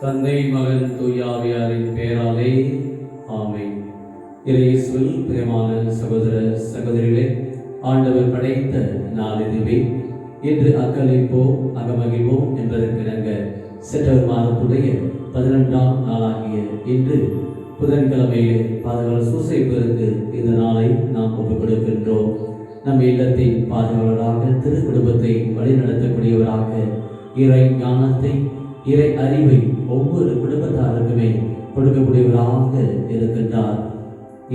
தந்தை மகன் தூயாவியாரின் பெயராலே ஆமென். இயேசுவில் பிரியமான சகோதர சகோதரிகளே, ஆண்டவர் படைத்த நாள் இதுவே. இன்று அக்களிப்போம் அகமகிழ்வோம் என்பதற்கிணங்க செப்டம்பர் மாதத்துடைய 12ஆம் நாளாகிய இன்று புதன்கிழமையிலே பாதுகாவலர் சூசைப்பருக்கு இந்த நாளை நாம் ஒப்புக் கொடுக்கின்றோம். நம் இல்லத்தின் பாதுகாவலராக திரு குடும்பத்தை வழிநடத்தக்கூடியவராக இறை ஞானத்தை இறை அறிவை ஒவ்வொரு குடும்பத்தாருக்குமே கொடுக்கக்கூடியவராக இருக்கின்றார்.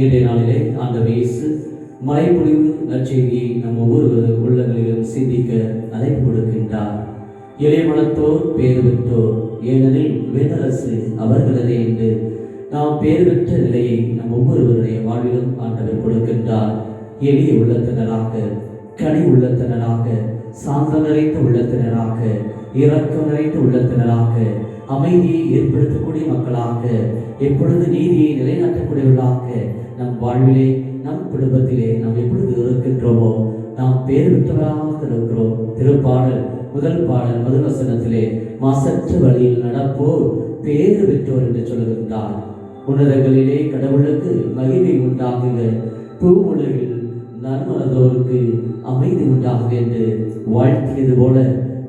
இன்றைய நாளிலே ஆண்டவர் இயேசு மலைப்பொழிவு நற்செய்தியை நம் ஒவ்வொரு உள்ளங்களிலும் சிந்திக்க அழைப்பு கொடுக்கின்றார். எளிய மனத்தோர் பேறு பெற்றோர், ஏனெனில் வேதரசு அவர்களது என்று நாம் பேறு பெற்ற நிலையை நம் ஒவ்வொருவருடைய வாழ்விலும் ஆண்டவர் கொடுக்கின்றார். எளிய உள்ளத்தினராக, கனி உள்ளத்தினராக, சாந்தம் நிறைந்த உள்ளத்தினராக, இரக்கம் நிறைந்த உள்ளத்தினராக, அமைதியை ஏற்படுத்தக்கூடிய மக்களாக, எப்பொழுது நீதியை நிலைநாட்டக்கூடியவர்களாக நம் வாழ்விலே நம் குடும்பத்திலே நாம் எப்பொழுது இருக்கின்றோமோ நாம் பேர் பெற்றவராக இருக்கிறோம். திருப்பாடல் முதல் பாடல் முதல் வசனத்திலே மாசற்ற வழியில் நடப்போர் பேறு பெற்றோர் என்று சொல்லுகின்றார். உன்னதங்களிலே கடவுளுக்கு மகிமை உண்டாகுக, பூவுலகில் நன்மனதோருக்கு அமைதி உண்டாகுக என்று வாழ்த்தியது போல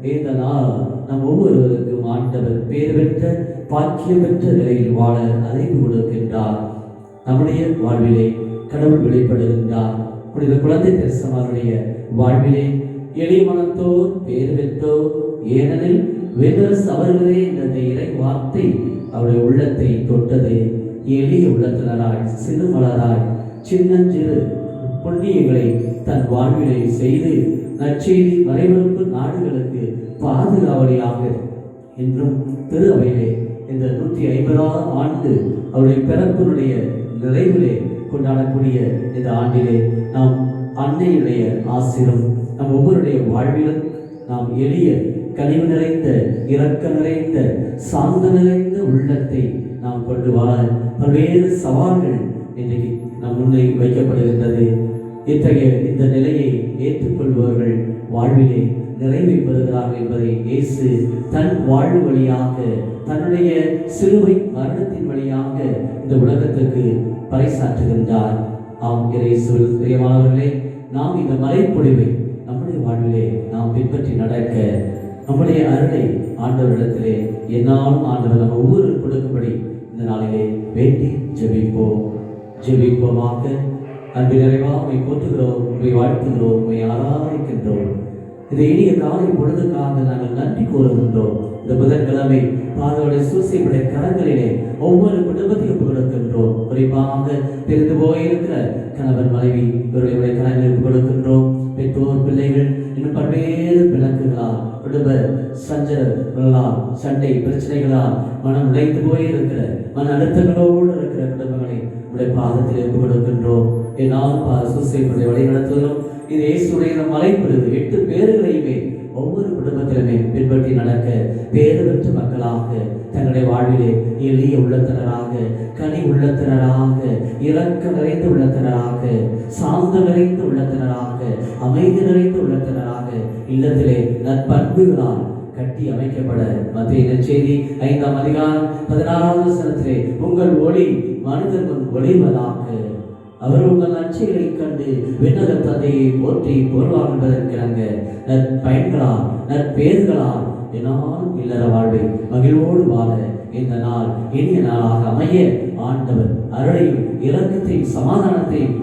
இந்த நாள் நம் ஒவ்வொருவருக்கும் ஆண்டவர் பேர் பெற்ற பாக்கியம் பெற்ற நிலையில் வாழ அழைப்பு கொடுக்கின்றார். நம்முடைய வாழ்விலே கடவுள் வெளிப்படுகின்றார். புனித குழந்தை தெரசாவுடைய வாழ்விலே எளிய மனத்தோர் பேர் பெற்றோர், ஏனெனில் வேதரசு அவர்களே என்ற இறை வார்த்தை அவருடைய உள்ளத்தை தொட்டது. எளிய உள்ளத்தினராய், சிறுமலராய், சின்னஞ்சிறு புண்ணியங்களை தன் வாழ்விலை செய்து நற்செய்தி மறைவருக்கு நாடுகளுக்கு பாதுகாவலியாக என்றும் திரு அவையிலே இந்த 150ஆம் ஆண்டு அவருடைய பிறப்பினுடைய நிறைவிலே கொண்டாடக்கூடிய இந்த ஆண்டிலே நாம் அன்னையுடைய ஆசிரம் நம் ஒவ்வொருடைய வாழ்விலும் நாம் எளிய கனிவு நிறைந்த, இரக்க நிறைந்த, சாந்த நிறைந்த உள்ளத்தை நாம் கொண்டு வாழ பல்வேறு சவால்கள் இன்றைக்கு நம் முன்னே வைக்கப்படுகின்றது. இத்தகைய இந்த நிலையை ஏற்றுக்கொள்பவர்கள் வாழ்விலே நிறைவை பெறுகிறார்கள் என்பதை இயேசு தன் வாழ்வு வழியாக, தன்னுடைய சிலுவை மரணத்தின் வழியாக இந்த உலகத்துக்கு பறைசாற்றுகின்றார். ஆம், இயேசுவில் பிரியமானவர்களே, நாம் இந்த மலைப்பொழிவை நம்முடைய வாழ்விலே நாம் பின்பற்றி நடக்க நம்முடைய அருளை ஆண்டவரிடத்திலே என்னாலும் ஆண்டவர் நம்ம ஒவ்வொரு கொடுக்கும்படி இந்த நாளிலே வேண்டி ஜெபிப்போமாக. அன்பு நிறைவா உண்மை போற்றுகிறோம், உண்மை வாழ்த்துகிறோம், உண்மை ஆராதிக்கின்றோம். இந்த இனிய காலை பொழுதுக்காக நாங்கள் நன்றி கூறுகின்றோம். இந்த புதன்கிழமை பாதோடைய சூசையுடைய கரங்களிலே ஒவ்வொரு குடும்பத்தையும் கொடுக்கின்றோம். குறிப்பாக பிரிந்து போயிருக்கிற கணவன் மனைவி இவர்களுடைய கரங்களுக்கு கொடுக்கின்றோம். பெற்றோர் பிள்ளைகள் இன்னும் பல்வேறு பிணக்குகளால், குடும்ப சஞ்சலங்களால், சண்டை பிரச்சனைகளால் மனம் உடைந்து போயிருக்கிற மன அழுத்தங்களோடு இருக்கிற குடும்பங்களை உடைய பாதத்தில் எடுத்து கொடுக்கின்றோம். என்னால் சூசையுடைய வழி நடத்துவதும் இது இயேசுடைய மலைப்பொழிவு 8 பேர்களையுமே ஒவ்வொரு குடும்பத்திலுமே பின்பற்றி நடக்க பேறு பெற்ற மக்களாக தங்களுடைய வாழ்விலே எளிய உள்ளத்தினராக, கனி உள்ளத்தினராக, இரக்க நிறைந்த உள்ளத்தினராக, சாந்த நிறைந்த உள்ளத்தினராக, அமைதி நிறைந்த உள்ளத்தினராக இல்லத்திலே நற்பண்புகளால் கட்டி அமைக்கப்பட மத்திய நற்செய்தி 5ஆம் அதிகாரம் 16ஆம் வசனத்திலே உங்கள் ஒளி மனிதர் முன் ஒளிவதாக, அவர் உங்கள் நற்செயலை கண்டு விண்ணக தந்தையை போற்றி போர்வார் என்பதற்கிணங்க நற்பயன்களால், நற்பேர்களால் என்னாலும் இல்லற வாழ்வை மகிழ்வோடு வாழ இந்த நாள் இனிய நாளாக அமைய ஆண்டவர் அருளையும் இரக்கத்தையும் சமாதானத்தையும்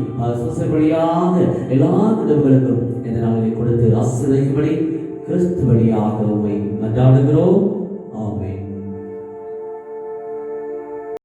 வழியாக எல்லா குடும்பங்களுக்கும் இந்த நாளிலே கொடுத்து ஆசீர்வதிக்கும்படி கிறிஸ்து வழியாக உம்மை மன்றாடுகிறோம். ஆமென்.